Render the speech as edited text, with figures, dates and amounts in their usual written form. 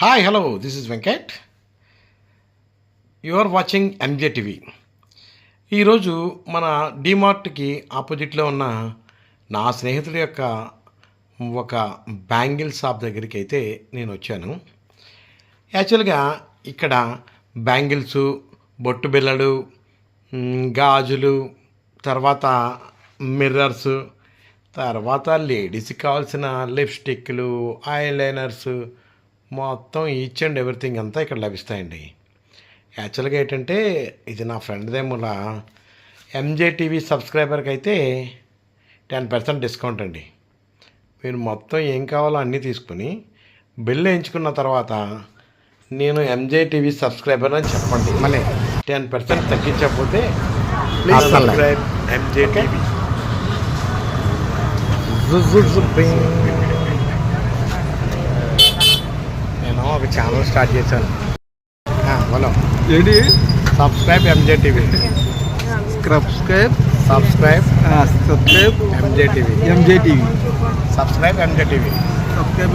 Hi hello this is Venkat. You are watching MJ TV. ఈరోజు మన డీమార్ట్కి ఆపోజిట్లో ఉన్న నా స్నేహితుడి యొక్క ఒక బ్యాంగిల్ షాప్ దగ్గరికి అయితే నేను వచ్చాను. యాక్చువల్గా ఇక్కడ బ్యాంగిల్సు, బొట్టు బిళ్ళలు, గాజులు, తర్వాత మిర్రర్స్, తర్వాత లేడీస్కి కావాల్సిన లిప్స్టిక్లు, ఐలైనర్స్, మొత్తం ఈచ్ అండ్ ఎవ్రీథింగ్ అంతా ఇక్కడ లభిస్తాయండి. యాక్చువల్గా ఏంటంటే ఇది నా ఫ్రెండ్దేమూల ఎంజే టీవీ సబ్స్క్రైబర్కి అయితే 10% డిస్కౌంట్ అండి. మీరు మొత్తం ఏం కావాలో అన్నీ తీసుకుని బిల్ వేయించుకున్న తర్వాత నేను ఎంజే టీవీ సబ్స్క్రైబర్ అని చెప్పండి. మళ్ళీ 10% తగ్గించకపోతే ప్లీజ్ సబ్స్క్రైబ్ ఎంజే టీవీ. నేను ఒక ఛానల్ స్టార్ట్ చేశాను. హలో ఏంటి? Subscribe MJ TV. Subscribe subscribe MJ TV. MJ TV. Subscribe MJ TV. Subscribe